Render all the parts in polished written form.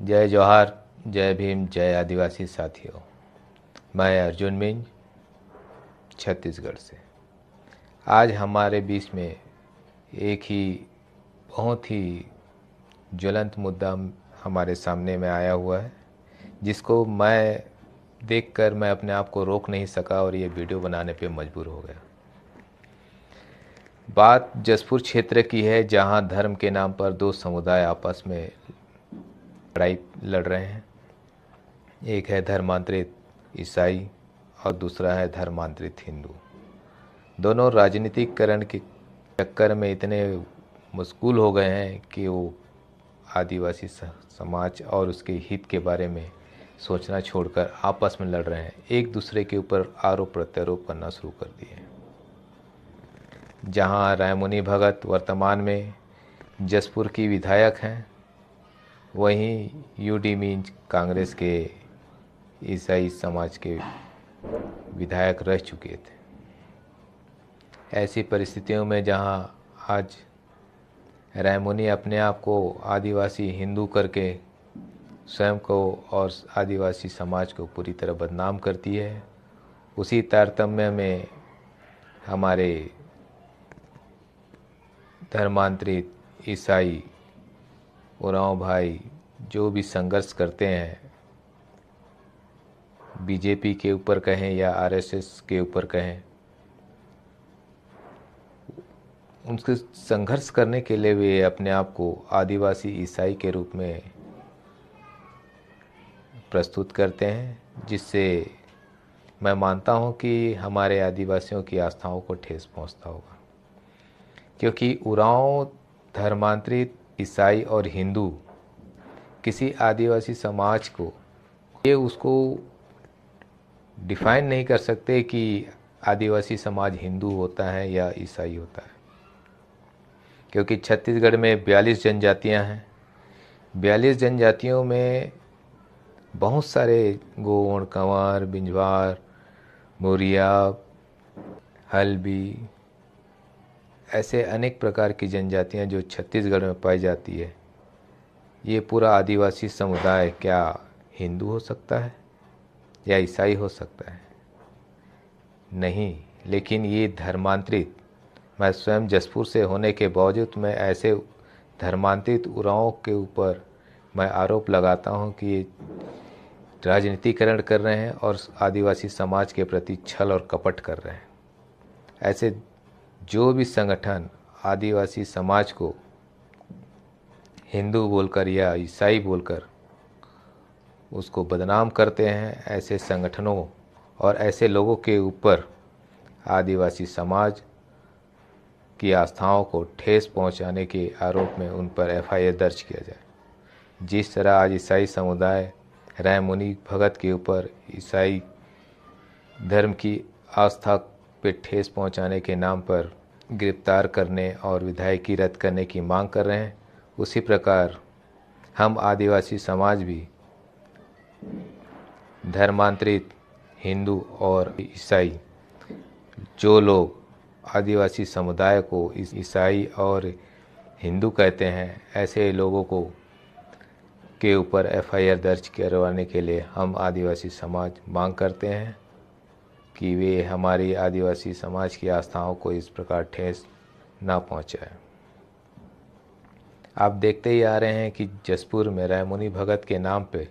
जय जोहार, जय भीम, जय आदिवासी साथियों। मैं अर्जुन मिंज छत्तीसगढ़ से। आज हमारे बीच में एक ही बहुत ही ज्वलंत मुद्दा हमारे सामने में आया हुआ है, जिसको मैं देखकर मैं अपने आप को रोक नहीं सका और ये वीडियो बनाने पे मजबूर हो गया। बात जसपुर क्षेत्र की है, जहां धर्म के नाम पर दो समुदाय आपस में लड़ाई लड़ रहे हैं। एक है धर्मांतरित ईसाई और दूसरा है धर्मांतरित हिंदू। दोनों राजनीतिकरण के चक्कर में इतने मशगूल हो गए हैं कि वो आदिवासी समाज और उसके हित के बारे में सोचना छोड़कर आपस में लड़ रहे हैं, एक दूसरे के ऊपर आरोप प्रत्यारोप करना शुरू कर दिए। जहां रायमुनि भगत वर्तमान में जसपुर की विधायक हैं, वहीं यूडी मींज कांग्रेस के ईसाई समाज के विधायक रह चुके थे। ऐसी परिस्थितियों में जहां आज रायमुनि अपने आप को आदिवासी हिंदू करके स्वयं को और आदिवासी समाज को पूरी तरह बदनाम करती है, उसी तारतम्य में हमारे धर्मांतरित ईसाई उरांव भाई जो भी संघर्ष करते हैं, बीजेपी के ऊपर कहें या आरएसएस के ऊपर कहें, उनके संघर्ष करने के लिए वे अपने आप को आदिवासी ईसाई के रूप में प्रस्तुत करते हैं, जिससे मैं मानता हूं कि हमारे आदिवासियों की आस्थाओं को ठेस पहुंचता होगा। क्योंकि उरांव, धर्मांतरित ईसाई और हिंदू किसी आदिवासी समाज को ये उसको डिफाइन नहीं कर सकते कि आदिवासी समाज हिंदू होता है या ईसाई होता है। क्योंकि छत्तीसगढ़ में 42 जनजातियां हैं। 42 जनजातियों में बहुत सारे गोंड, कंवर, बिंजवार, मोरिया, हल्बी, ऐसे अनेक प्रकार की जनजातियां जो छत्तीसगढ़ में पाई जाती है। ये पूरा आदिवासी समुदाय क्या हिंदू हो सकता है या ईसाई हो सकता है? नहीं। लेकिन ये धर्मांतरित, मैं स्वयं जसपुर से होने के बावजूद मैं ऐसे धर्मांतरित उरांव के ऊपर मैं आरोप लगाता हूं कि ये राजनीतिकरण कर रहे हैं और आदिवासी समाज के प्रति छल और कपट कर रहे हैं। ऐसे जो भी संगठन आदिवासी समाज को हिंदू बोलकर या ईसाई बोलकर उसको बदनाम करते हैं, ऐसे संगठनों और ऐसे लोगों के ऊपर आदिवासी समाज की आस्थाओं को ठेस पहुंचाने के आरोप में उन पर एफआईआर दर्ज किया जाए। जिस तरह आज ईसाई समुदाय रायमुनि भगत के ऊपर ईसाई धर्म की आस्था पे ठेस पहुंचाने के नाम पर गिरफ्तार करने और विधायकी रद्द करने की मांग कर रहे हैं, उसी प्रकार हम आदिवासी समाज भी धर्मांतरित हिंदू और ईसाई, जो लोग आदिवासी समुदाय को ईसाई और हिंदू कहते हैं, ऐसे लोगों को के ऊपर एफआईआर दर्ज करवाने के लिए हम आदिवासी समाज मांग करते हैं कि वे हमारी आदिवासी समाज की आस्थाओं को इस प्रकार ठेस ना पहुंचाए। आप देखते ही आ रहे हैं कि जसपुर में रायमुनि भगत के नाम पे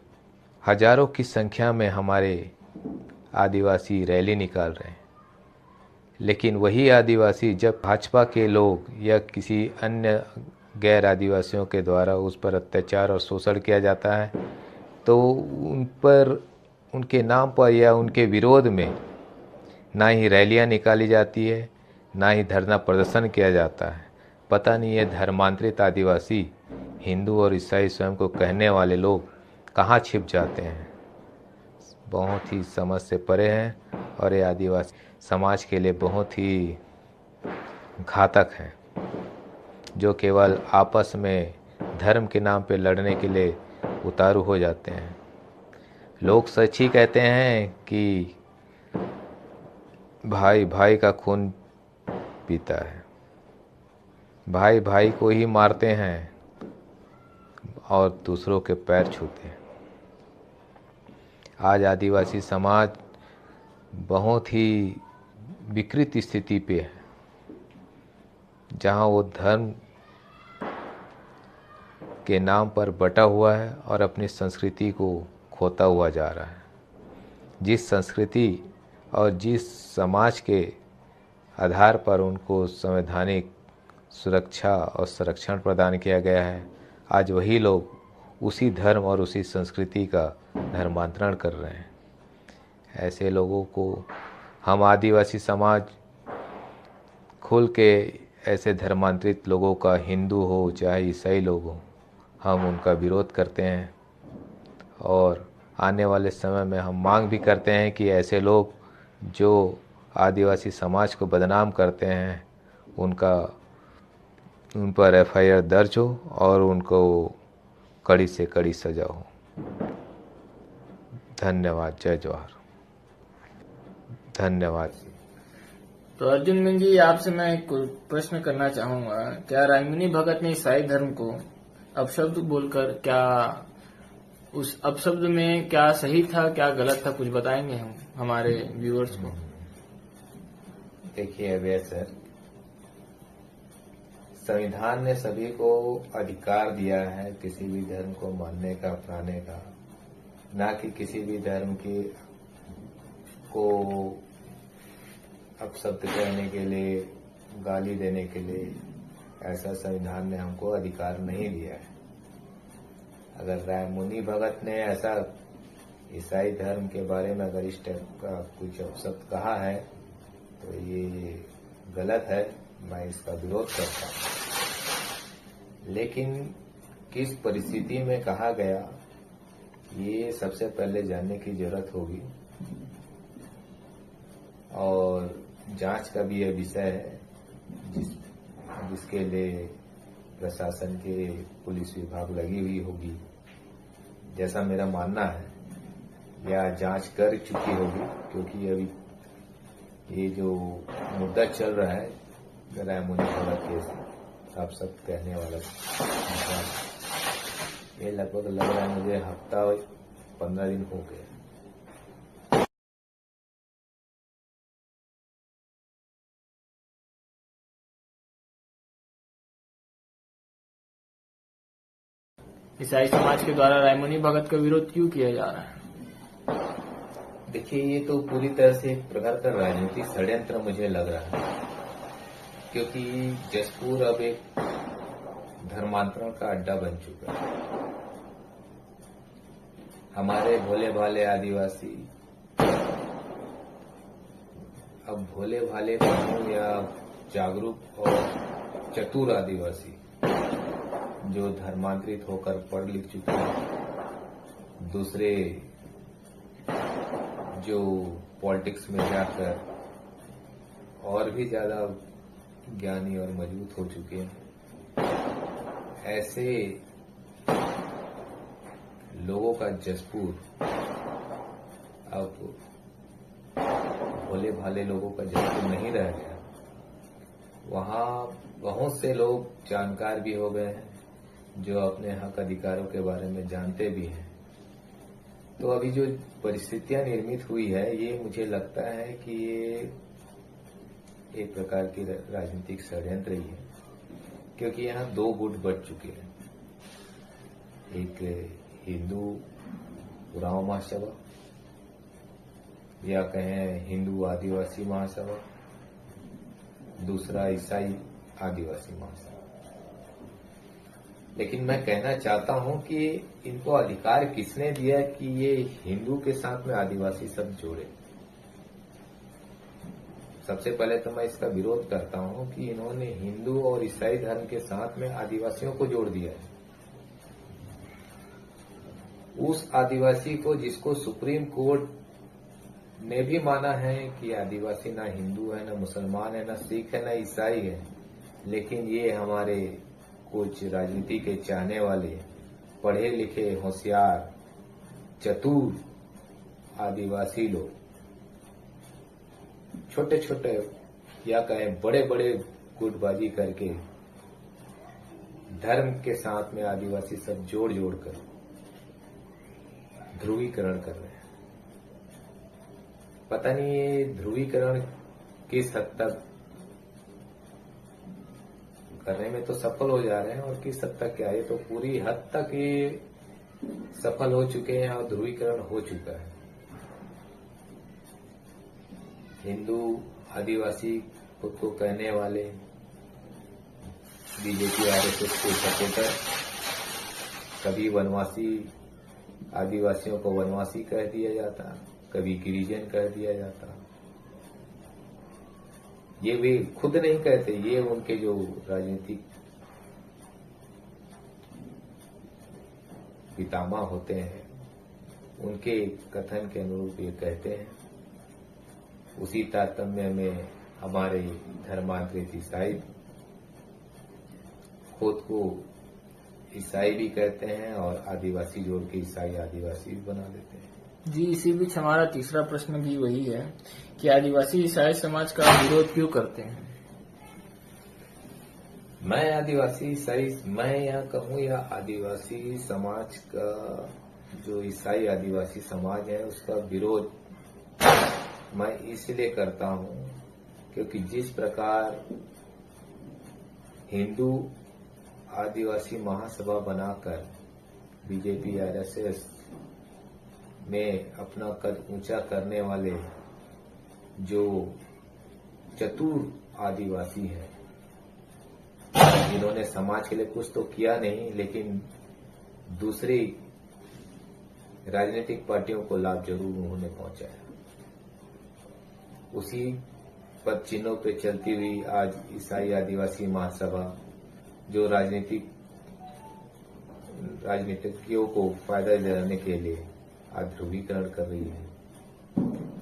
हजारों की संख्या में हमारे आदिवासी रैली निकाल रहे हैं। लेकिन वही आदिवासी जब भाजपा के लोग या किसी अन्य गैर आदिवासियों के द्वारा उस पर अत्याचार और शोषण किया जाता है, तो उन पर, उनके नाम पर या उनके विरोध में ना ही रैलियां निकाली जाती है, ना ही धरना प्रदर्शन किया जाता है। पता नहीं ये धर्मांतरित आदिवासी हिंदू और ईसाई स्वयं को कहने वाले लोग कहाँ छिप जाते हैं। बहुत ही समझ से परे हैं और ये आदिवासी समाज के लिए बहुत ही घातक है, जो केवल आपस में धर्म के नाम पे लड़ने के लिए उतारू हो जाते हैं। लोग सच ही कहते हैं कि भाई भाई का खून पीता है, भाई भाई को ही मारते हैं। और दूसरों के पैर छूते हैं। आज आदिवासी समाज बहुत ही विकृत स्थिति पे है, जहाँ वो धर्म के नाम पर बटा हुआ है और अपनी संस्कृति को खोता हुआ जा रहा है। जिस संस्कृति और जिस समाज के आधार पर उनको संवैधानिक सुरक्षा और संरक्षण प्रदान किया गया है, आज वही लोग उसी धर्म और उसी संस्कृति का धर्मांतरण कर रहे हैं। ऐसे लोगों को हम आदिवासी समाज खुल के ऐसे धर्मांतरित लोगों का, हिंदू हो चाहे ईसाई लोग हो, हम उनका विरोध करते हैं और आने वाले समय में हम मांग भी करते हैं कि ऐसे लोग जो आदिवासी समाज को बदनाम करते हैं उन पर एफआईआर दर्ज हो और उनको कड़ी से कड़ी सजा हो। धन्यवाद। जय जवाहर। धन्यवाद। तो अर्जुन मिन जी, आपसे मैं एक प्रश्न करना चाहूंगा। क्या रायमुनि भगत ने ईसाई धर्म को अपशब्द बोलकर, क्या उस अपशब्द में क्या सही था क्या गलत था, कुछ बताएंगे हम हमारे व्यूअर्स को? देखिए अभय सर, संविधान ने सभी को अधिकार दिया है किसी भी धर्म को मानने का, अपनाने का, ना कि किसी भी धर्म को अपशब्द कहने के लिए, गाली देने के लिए। ऐसा संविधान ने हमको अधिकार नहीं दिया है। अगर रायमुनि भगत ने ऐसा ईसाई धर्म के बारे में अगर इस टाइप का कुछ अपशब्द कहा है तो ये गलत है, मैं इसका विरोध करता हूं। लेकिन किस परिस्थिति में कहा गया, ये सबसे पहले जानने की जरूरत होगी और जांच का भी यह विषय है जिसके लिए प्रशासन के पुलिस विभाग लगी हुई होगी, जैसा मेरा मानना है, या जांच कर चुकी होगी। क्योंकि अभी ये जो मुद्दा चल रहा है रायमुनि भगत के आप सब कहने वाला, ये लगभग लग रहा है मुझे हफ्ता 15 दिन हो गए। ईसाई समाज के द्वारा रायमुनि भगत का विरोध क्यों किया जा रहा है? देखिए, ये तो पूरी तरह से एक प्रकार का राजनीतिक षड्यंत्र मुझे लग रहा है, क्योंकि जसपुर अब एक धर्मांतरण का अड्डा बन चुका है। हमारे भोले भाले आदिवासी, अब भोले भाले कहूं या जागरूक और चतुर आदिवासी जो धर्मांतरित होकर पढ़ लिख चुके हैं, दूसरे जो पॉलिटिक्स में जाकर और भी ज्यादा ज्ञानी और मजबूत हो चुके हैं, ऐसे लोगों का जसपुर अब भोले भाले लोगों का जसपुर नहीं रह गया। वहां बहुत से लोग जानकार भी हो गए हैं जो अपने हक अधिकारों के बारे में जानते भी हैं। तो अभी जो परिस्थितियां निर्मित हुई है, ये मुझे लगता है कि ये एक प्रकार की राजनीतिक षड्यंत्र ही है, क्योंकि यहाँ दो गुट बट चुके हैं। एक हिंदू उरांव महासभा या कहें हिंदू आदिवासी महासभा, दूसरा ईसाई आदिवासी महासभा। लेकिन मैं कहना चाहता हूं कि इनको अधिकार किसने दिया कि ये हिंदू के साथ में आदिवासी शब्द जोड़े। सबसे पहले तो मैं इसका विरोध करता हूं कि इन्होंने हिंदू और ईसाई धर्म के साथ में आदिवासियों को जोड़ दिया है। उस आदिवासी को जिसको सुप्रीम कोर्ट ने भी माना है कि आदिवासी ना हिंदू है, ना मुसलमान है, ना सिख है, ना ईसाई है, लेकिन ये हमारे कुछ राजनीति के चाहने वाले पढ़े लिखे होशियार चतुर आदिवासी लोग छोटे छोटे या कहें बड़े बड़े गुटबाजी करके धर्म के साथ में आदिवासी सब जोड़ जोड़ कर ध्रुवीकरण कर रहे हैं। पता नहीं ये ध्रुवीकरण किस हद तक करने में तो सफल हो जा रहे हैं और किस हद तक क्या, ये तो पूरी हद तक ये सफल हो चुके हैं और ध्रुवीकरण हो चुका है। हिंदू आदिवासी खुद को कहने वाले बीजेपी आरएसएस के सपोर्टर कभी वनवासी आदिवासियों को वनवासी कह दिया जाता, कभी गिरिजन कह दिया जाता। ये वे खुद नहीं कहते, ये उनके जो राजनीतिक पितामह होते हैं उनके कथन के अनुरूप ये कहते हैं। उसी तारतम्य में हमारे धर्मांतरित ईसाई खुद को ईसाई भी कहते हैं और आदिवासी जोड़ के ईसाई आदिवासी भी बना देते हैं। जी, इसी बीच हमारा तीसरा प्रश्न भी वही है कि आदिवासी ईसाई समाज का विरोध क्यों करते हैं? मैं आदिवासी ईसाई, मैं यह कहूँ या आदिवासी समाज का जो ईसाई आदिवासी समाज है उसका विरोध मैं इसलिए करता हूँ क्योंकि जिस प्रकार हिंदू आदिवासी महासभा बनाकर बीजेपी आरएसएस में अपना कद ऊंचा करने वाले जो चतुर आदिवासी हैं जिन्होंने समाज के लिए कुछ तो किया नहीं लेकिन दूसरी राजनीतिक पार्टियों को लाभ जरूर उन्होंने पहुंचाया, उसी पद चिन्हों पे चलती हुई आज ईसाई आदिवासी महासभा जो राजनीतिज्ञों को फायदा दिलाने के लिए आज ध्रुवीकरण कर रही है,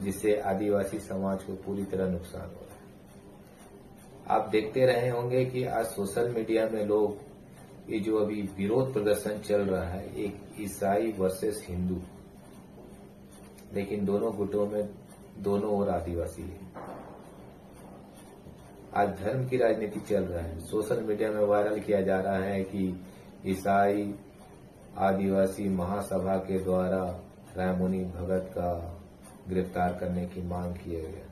जिससे आदिवासी समाज को पूरी तरह नुकसान हो रहा है। आप देखते रहे होंगे कि आज सोशल मीडिया में लोग ये जो अभी विरोध प्रदर्शन चल रहा है एक ईसाई वर्सेस हिंदू, लेकिन दोनों गुटों में दोनों ओर आदिवासी है। आज धर्म की राजनीति चल रहा है, सोशल मीडिया में वायरल किया जा रहा है कि ईसाई आदिवासी महासभा के द्वारा रायमुनि भगत का गिरफ्तार करने की मांग की गई है।